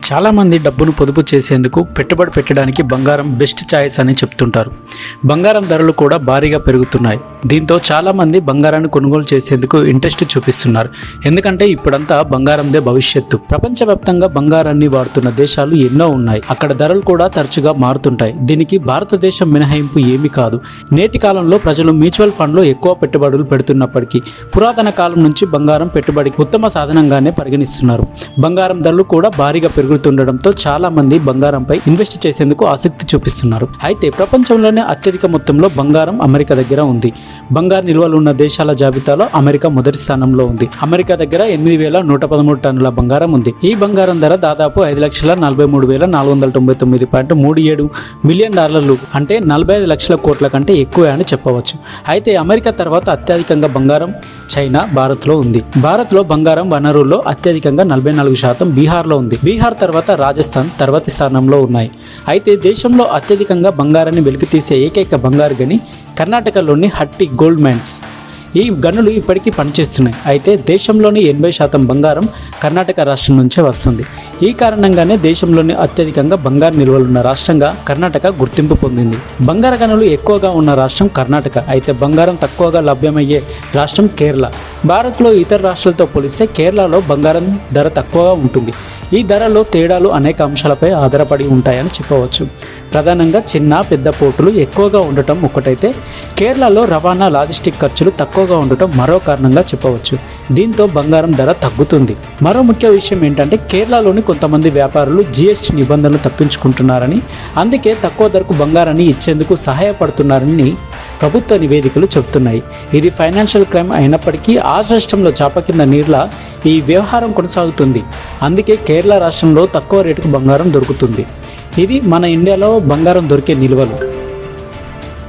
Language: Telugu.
చాలామంది డబ్బును పొదుపు చేసేందుకు పెట్టుబడి పెట్టడానికి బంగారం బెస్ట్ ఛాయిస్ అని చెప్తుంటారు. బంగారం ధరలు కూడా భారీగా పెరుగుతున్నాయి. దీంతో చాలామంది బంగారాన్ని కొనుగోలు చేసేందుకు ఇంట్రెస్ట్ చూపిస్తున్నారు. ఎందుకంటే ఇప్పుడంతా బంగారందే భవిష్యత్తు. ప్రపంచవ్యాప్తంగా బంగారాన్ని వాడుతున్న దేశాలు ఎన్నో ఉన్నాయి. అక్కడ ధరలు కూడా తరచుగా మారుతుంటాయి. దీనికి భారతదేశం మినహాయింపు ఏమీ కాదు. నేటి కాలంలో ప్రజలు మ్యూచువల్ ఫండ్లో ఎక్కువ పెట్టుబడులు పెడుతున్నప్పటికీ పురాతన కాలం నుంచి బంగారం పెట్టుబడికి ఉత్తమ సాధనంగానే పరిగణిస్తున్నారు. బంగారం ధరలు కూడా భారీగా పెరుగుతుండడంతో చాలా మంది బంగారంపై ఇన్వెస్ట్ చేసేందుకు ఆసక్తి చూపిస్తున్నారు. అయితే ప్రపంచంలోనే అత్యధిక మొత్తంలో బంగారం అమెరికా దగ్గర ఉంది. బంగారు నిల్వలు ఉన్న దేశాల జాబితాలో అమెరికా మొదటి స్థానంలో ఉంది. అమెరికా దగ్గర 8,113 టన్నుల బంగారం ఉంది. ఈ బంగారం ధర దాదాపు $5,43,499.37 మిలియన్ అంటే 45 లక్షల కోట్ల కంటే ఎక్కువే అని చెప్పవచ్చు. అయితే అమెరికా తర్వాత అత్యధికంగా బంగారం చైనా, భారత్లో ఉంది. భారత్లో బంగారం వనరుల్లో అత్యధికంగా 44% బీహార్లో ఉంది. బీహార్ తర్వాత రాజస్థాన్ తర్వాతి స్థానంలో ఉన్నాయి. అయితే దేశంలో అత్యధికంగా బంగారాన్ని వెలికితీసే ఏకైక బంగారు గని కర్ణాటకలోని హట్టి గోల్డ్ మైన్స్. ఈ గనులు ఇప్పటికీ పనిచేస్తున్నాయి. అయితే దేశంలోని 80% బంగారం కర్ణాటక రాష్ట్రం నుంచే వస్తుంది. ఈ కారణంగానే దేశంలోని అత్యధికంగా బంగారు నిల్వలున్న రాష్ట్రంగా కర్ణాటక గుర్తింపు పొందింది. బంగారు గనులు ఎక్కువగా ఉన్న రాష్ట్రం కర్ణాటక. అయితే బంగారం తక్కువగా లభ్యమయ్యే రాష్ట్రం కేరళ. భారత్లో ఇతర రాష్ట్రాలతో పోలిస్తే కేరళలో బంగారం ధర తక్కువగా ఉంటుంది. ఈ ధరలో తేడాలు అనేక అంశాలపై ఆధారపడి ఉంటాయని చెప్పవచ్చు. ప్రధానంగా చిన్న పెద్ద పోర్టులు ఎక్కువగా ఉండటం ఒకటైతే కేరళలో రవాణా లాజిస్టిక్ ఖర్చులు తక్కువగా ఉండటం మరో కారణంగా చెప్పవచ్చు. దీంతో బంగారం ధర తగ్గుతుంది. మరో ముఖ్య విషయం ఏంటంటే కేరళలోని కొంతమంది వ్యాపారులు జీఎస్టీ నిబంధనలు తప్పించుకుంటున్నారని, అందుకే తక్కువ ధరకు బంగారాన్ని ఇచ్చేందుకు సహాయపడుతున్నారని ప్రభుత్వ నివేదికలు చెబుతున్నాయి. ఇది ఫైనాన్షియల్ క్రైమ్ అయినప్పటికీ ఆ రాష్ట్రంలో చాప కింద నీర్లా ఈ వ్యవహారం కొనసాగుతుంది. అందుకే కేరళ రాష్ట్రంలో తక్కువ రేటుకు బంగారం దొరుకుతుంది. ఇది మన ఇండియాలో బంగారం దొరికే నిల్వలు.